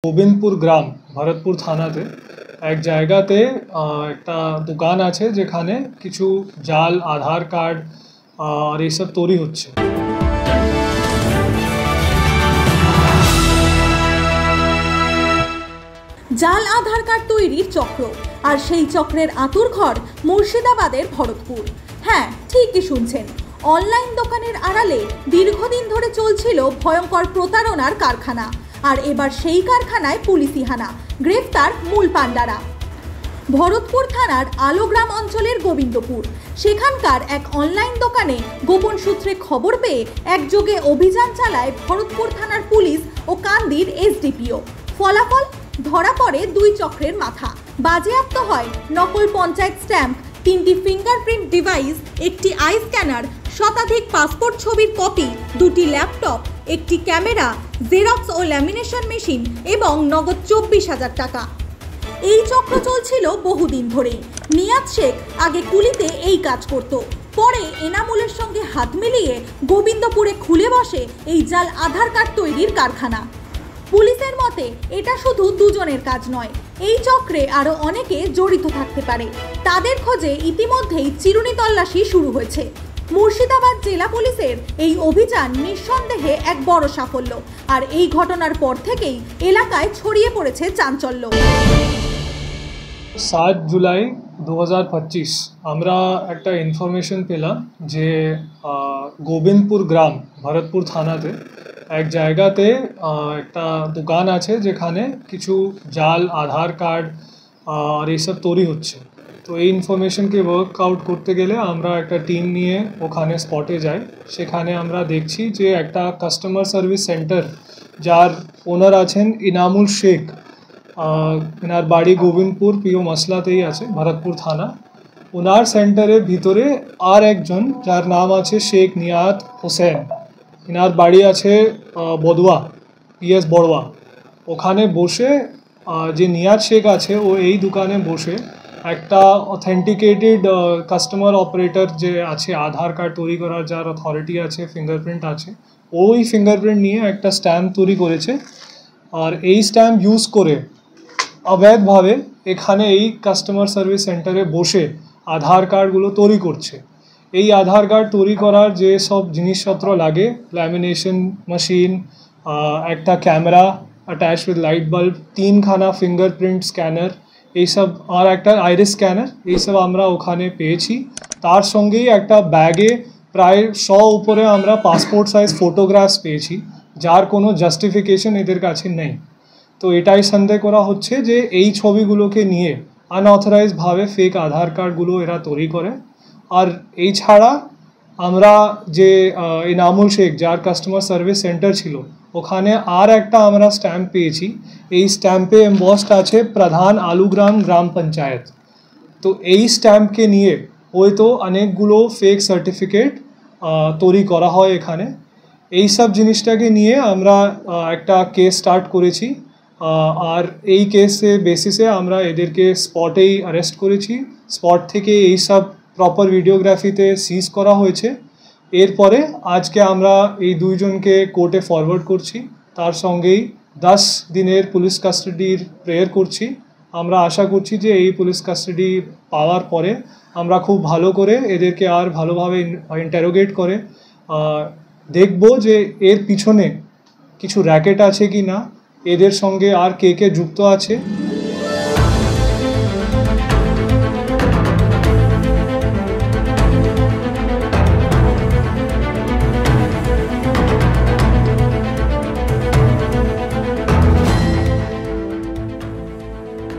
গোবিন্দপুর গ্রাম ভরতপুর থানাতে এক জায়গাতে একটা দোকান আছে যেখানে কিছু জাল আধার কার্ড আর এইসব তৈরি হচ্ছে। জাল আধার কার্ড তৈরির চক্র, আর সেই চক্রের আঁতুড়ঘর মুর্শিদাবাদের ভরতপুর। হ্যাঁ, ঠিকই শুনছেন, অনলাইন দোকানের আড়ালে দীর্ঘদিন ধরে চলছিল ভয়ঙ্কর প্রতারণার কারখানা। আর এবার সেই কারখানায় পুলিশি হানা, গ্রেফতার মূল পাণ্ডারা। ভরতপুর থানার আলোগ্রাম অঞ্চলের গোবিন্দপুর, সেখানকার এক অনলাইন দোকানে গোপন সূত্রে খবর পেয়ে একযোগে অভিযান চালায় ভরতপুর থানার পুলিশ ও কান্দির এসডিপিও। ফলাফল, ধরা পড়ে দুই চক্রের মাথা। বাজেয়াপ্ত হয় নকল পঞ্চায়েত স্ট্যাম্প, 3টি ফিঙ্গারপ্রিন্ট ডিভাইস, একটি আই স্ক্যানার, শতাধিক পাসপোর্ট ছবির কপি, 2টি ল্যাপটপ, একটি ক্যামেরা, জেরক্স ও ল্যামিনেশন মেশিন এবং নগদ 24,000 টাকা। এই চক্র চলছিল বহুদিন ধরেই। নিয়াজ শেখ আগে কুলিতে এই কাজ করত, পরে এনামুলের সঙ্গে হাত মিলিয়ে গোবিন্দপুরে খুলে বসে এই জাল আধার কার্ড তৈরির কারখানা। পুলিশের মতে এটা শুধু দুজনের কাজ নয়, এই চক্রে আরও অনেকে জড়িত থাকতে পারে। তাদের খোঁজে ইতিমধ্যেই চিরুনি তল্লাশি শুরু হয়েছে। মুর্শিদাবাদ জেলা পুলিশের এই অভিযান নিঃসন্দেহে এক বড় সাফল্য, আর এই ঘটনার পর থেকেই এলাকায় ছড়িয়ে পড়েছে চাঞ্চল্য। 7 জুলাই 2025 আমরা একটা ইনফরমেশন পেলাম যে গোবিন্দপুর গ্রাম ভরতপুর থানাতে এক জায়গাতে একটা দোকান আছে যেখানে কিছু জাল আধার কার্ড আর এইসব তৈরি হচ্ছে। তো এই ইনফরমেশনকে ওয়ার্কআউট করতে গেলে আমরা একটা টিম নিয়ে ওখানে স্পটে যাই। সেখানে আমরা দেখছি যে একটা কাস্টমার সার্ভিস সেন্টার, যার ওনার আছেন ইনামুল শেখ, এনার বাড়ি গোবিন্দপুর পিও মশলাতেই আছে, ভরতপুর থানা। ওনার সেন্টারের ভিতরে আর একজন, যার নাম আছে শেখ নিয়াত হোসেন, এনার বাড়ি আছে বদুয়া পিএস বড়ুয়া। ওখানে বসে যে নিয়াজ শেখ আছে, ও এই দোকানে বসে একটা অথেন্টিকেটেড কাস্টমার অপারেটর যে আছে, আধার কার্ড তৈরি করার যার অথরিটি আছে, ফিঙ্গারপ্রিন্ট আছে, ওই ফিঙ্গারপ্রিন্ট নিয়ে একটা স্ট্যাম্প তৈরি করেছে। আর এই স্ট্যাম্প ইউজ করে অবৈধভাবে এখানে এই কাস্টমার সার্ভিস সেন্টারে বসে আধার কার্ডগুলো তৈরি করছে। এই আধার কার্ড তৈরি করার যে সব জিনিসপত্র লাগে, ল্যামিনেশন মেশিন, একটা camera attach with light bulb, 3খানা ফিঙ্গারপ্রিন্ট স্ক্যানার, এইসব, আর একটা আইরিস স্ক্যানার, এইসব আমরা ওখানে পেয়েছি। তার সঙ্গেই একটা ব্যাগে প্রায় 100 উপরে আমরা পাসপোর্ট সাইজ ফটোগ্রাফস পেয়েছি, যার কোনো জাস্টিফিকেশন এদের কাছে নেই। তো এটাই সন্দেহ করা হচ্ছে যে এই ছবিগুলোকে নিয়ে আনঅথরাইজভাবে ফেক আধার কার্ডগুলো এরা তৈরি করে। আর এই ছাড়া আমরা যে ইনামুল শেখ, যার কাস্টমার সার্ভিস সেন্টার ছিল, ওখানে আর একটা আমরা স্ট্যাম্প পেয়েছি। এই স্ট্যাম্পে এমবসড আছে প্রধান আলুগ্রাম গ্রাম পঞ্চায়েত। তো এই স্ট্যাম্পকে নিয়ে হয়তো অনেকগুলো ফেক সার্টিফিকেট তৈরি করা হয় এখানে। এই সব জিনিসটাকে নিয়ে আমরা একটা কেস স্টার্ট করেছি, আর এই কেসে বেসিসে আমরা এদেরকে স্পটেই অ্যারেস্ট করেছি। স্পট থেকে এই সব প্রপার ভিডিওগ্রাফিতে সিজ করা হয়েছে। এরপরে আজকে আমরা এই দুইজনকে কোর্টে ফরওয়ার্ড করছি, তার সঙ্গেই 10 দিনের পুলিশ কাস্টাডির প্রেয়ার করছি। আমরা আশা করছি যে এই পুলিশ কাস্টাডি পাওয়ার পরে আমরা খুব ভালো করে এদেরকে আর ভালোভাবে ইন্টারোগেট করে দেখব যে এর পিছনে কিছু র্যাকেট আছে কি না, এদের সঙ্গে আর কে কে যুক্ত আছে।